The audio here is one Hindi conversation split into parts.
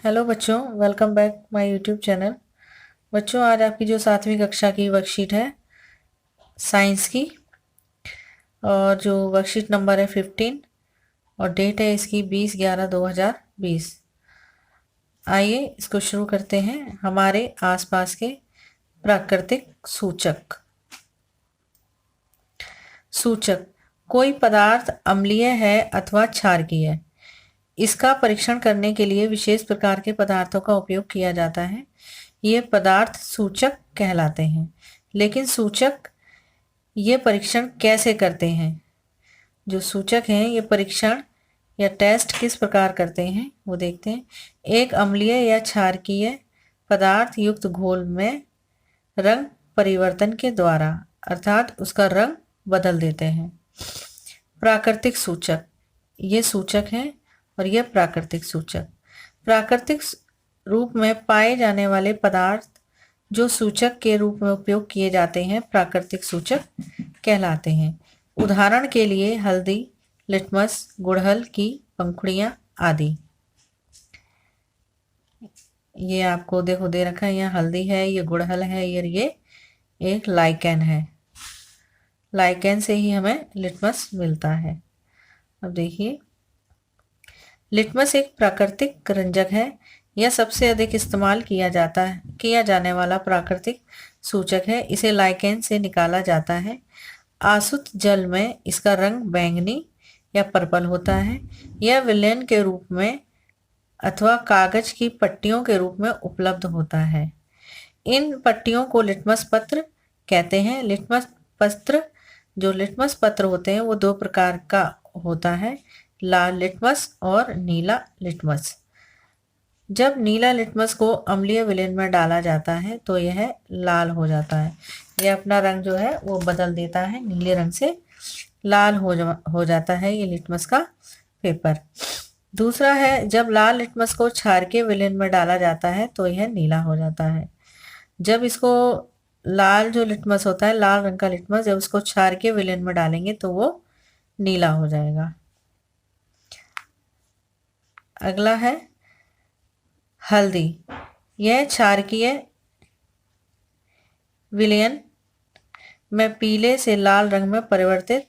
हेलो बच्चों, welcome back my YouTube channel. बच्चों, आज आपकी जो 7वीं कक्षा की वर्कशीट है साइंस की, और जो वर्कशीट नंबर है 15 और डेट है इसकी 20/11/2020। आइए इसको शुरू करते हैं। हमारे आसपास के प्राकृतिक सूचक। सूचक: कोई पदार्थ अम्लीय है अथवा क्षारकीय है। इसका परीक्षण करने के लिए विशेष प्रकार के पदार्थों का उपयोग किया जाता है। ये पदार्थ सूचक कहलाते हैं। लेकिन सूचक ये परीक्षण कैसे करते हैं? जो सूचक हैं ये परीक्षण या टेस्ट किस प्रकार करते हैं वो देखते हैं। एक अम्लीय या क्षारकीय पदार्थ युक्त घोल में रंग परिवर्तन के द्वारा, अर्थात उसका रंग बदल देते हैं। प्राकृतिक सूचक: ये सूचक हैं और ये प्राकृतिक सूचक। प्राकृतिक रूप में पाए जाने वाले पदार्थ जो सूचक के रूप में उपयोग किए जाते हैं प्राकृतिक सूचक कहलाते हैं। उदाहरण के लिए हल्दी, लिटमस, गुड़हल की पंखुड़ियां आदि। ये आपको देखो दे रखा है, यहाँ हल्दी है, ये गुड़हल है, ये एक लाइकेन है। लाइकेन से ही हमें लिटमस मिलता है। अब देखिए, लिटमस एक प्राकृतिक रंजक है। यह सबसे अधिक इस्तेमाल किया जाने वाला प्राकृतिक सूचक है। इसे लाइकेन से निकाला जाता है। आसुत जल में इसका रंग बैंगनी या पर्पल होता है। यह विलेन के रूप में अथवा कागज की पट्टियों के रूप में उपलब्ध होता है। इन पट्टियों को लिटमस पत्र कहते हैं। लिटमस पत्र होते हैं वो दो प्रकार का होता है, लाल लिटमस और नीला लिटमस। जब नीला लिटमस को अम्लीय विलेन में डाला जाता है तो यह लाल हो जाता है। यह अपना रंग जो है वो बदल देता है, नीले रंग से लाल हो जाता है ये लिटमस का पेपर। दूसरा है, जब लाल लिटमस को क्षारकीय विलेन में डाला जाता है तो यह नीला हो जाता है। जब इसको लाल जो लिटमस होता है, लाल रंग का लिटमस, जब उसको क्षारकीय विलेन में डालेंगे तो वो नीला हो जाएगा। अगला है हल्दी। यह क्षारकीय विलयन में पीले से लाल रंग में परिवर्तित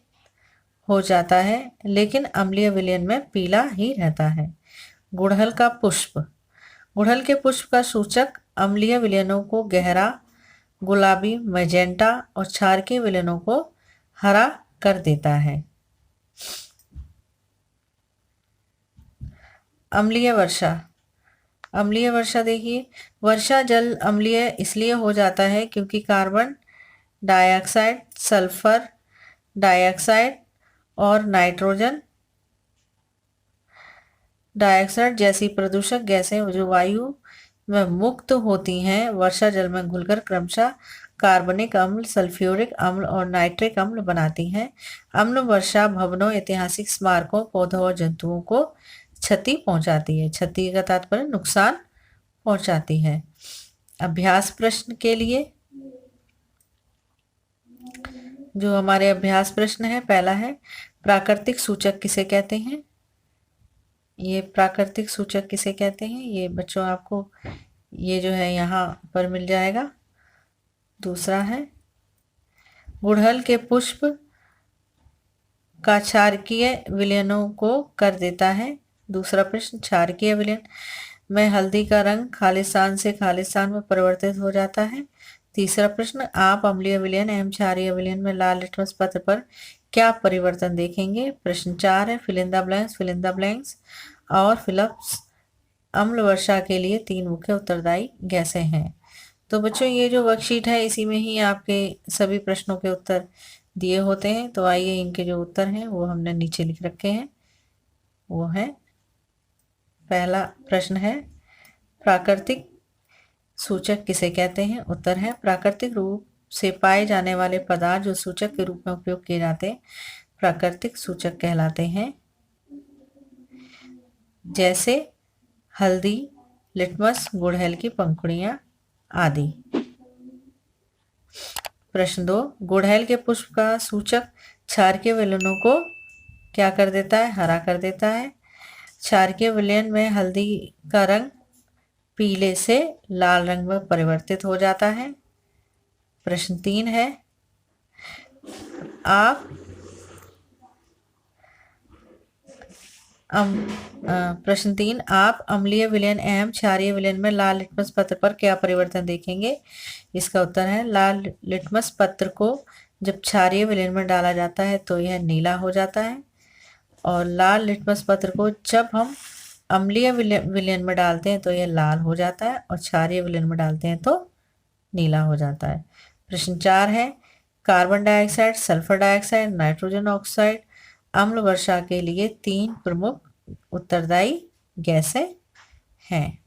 हो जाता है, लेकिन अम्लीय विलयन में पीला ही रहता है। गुड़हल का पुष्प। गुड़हल के पुष्प का सूचक अम्लीय विलयनों को गहरा गुलाबी, मैजेंटा और क्षारकीय विलयनों को हरा कर देता है। अम्लीय वर्षा। अम्लीय वर्षा देखिए, वर्षा जल अम्लीय इसलिए हो जाता है क्योंकि कार्बन डाइऑक्साइड, सल्फर डाइऑक्साइड और नाइट्रोजन डाइऑक्साइड जैसी प्रदूषक गैसें जो वायु में मुक्त होती हैं, वर्षा जल में घुलकर क्रमशः कार्बनिक अम्ल, सल्फ्यूरिक अम्ल और नाइट्रिक अम्ल बनाती हैं। अम्ल वर्षा भवनों, ऐतिहासिक स्मारकों, पौधों और जंतुओं को क्षति पहुंचाती है। क्षति का तात्पर्य नुकसान पहुंचाती है। अभ्यास प्रश्न के लिए जो हमारे अभ्यास प्रश्न है, पहला है, प्राकृतिक सूचक किसे कहते हैं? ये प्राकृतिक सूचक किसे कहते हैं ये बच्चों आपको ये जो है यहाँ पर मिल जाएगा। दूसरा है, गुड़हल के पुष्प का क्षारकीय विलयनों को कर देता है। दूसरा प्रश्न, क्षारकीय विलयन में हल्दी का रंग खालिस्तान से खालिस्तान में परिवर्तित हो जाता है। तीसरा प्रश्न, आप अम्लीय विलयन एवं क्षारीय विलयन में लाल लिटमस पत्र पर क्या परिवर्तन देखेंगे? प्रश्न 4 है, फिल इन द ब्लैंक्स और फिलिप्स अम्ल वर्षा के लिए 3 मुख्य उत्तरदायी गैसें हैं। तो बच्चों, ये जो वर्कशीट है इसी में ही आपके सभी प्रश्नों के उत्तर दिए होते हैं। तो आइए इनके जो उत्तर हैं वो हमने नीचे लिख रखे हैं। वो है, पहला प्रश्न है, प्राकृतिक सूचक किसे कहते हैं? उत्तर है, प्राकृतिक रूप से पाए जाने वाले पदार्थ जो सूचक के रूप में उपयोग किए जाते हैं प्राकृतिक सूचक कहलाते हैं। जैसे हल्दी, लिटमस, गुड़हल की पंखुड़ियां आदि। प्रश्न 2, गुड़हल के पुष्प का सूचक क्षारकीय विलयनों को क्या कर देता है? हरा कर देता है। क्षारकीय विलयन में हल्दी का रंग पीले से लाल रंग में परिवर्तित हो जाता है। प्रश्न 3 है, आप प्रश्न 3, आप अम्लीय विलयन एवं क्षारीय विलयन में लाल लिटमस पत्र पर क्या परिवर्तन देखेंगे? इसका उत्तर है, लाल लिटमस पत्र को जब क्षारीय विलयन में डाला जाता है तो यह नीला हो जाता है, और लाल लिटमस पत्र को जब हम अम्लीय विलयन में डालते हैं तो यह लाल हो जाता है, और क्षारीय विलयन में डालते हैं तो नीला हो जाता है। प्रश्न 4 है, carbon dioxide, sulphur dioxide, nitrogen oxide अम्ल वर्षा के लिए 3 प्रमुख उत्तरदायी गैसें हैं।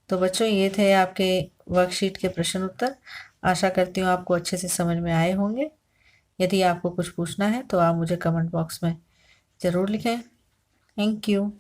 तो बच्चों, ये थे आपके वर्कशीट के प्रश्न उत्तर। आशा करती हूँ आपको अच्छे से समझ में आए होंगे। यदि आपको कुछ पूछना है तो आप मुझे कमेंट बॉक्स में ज़रूर लिखें। Thank you.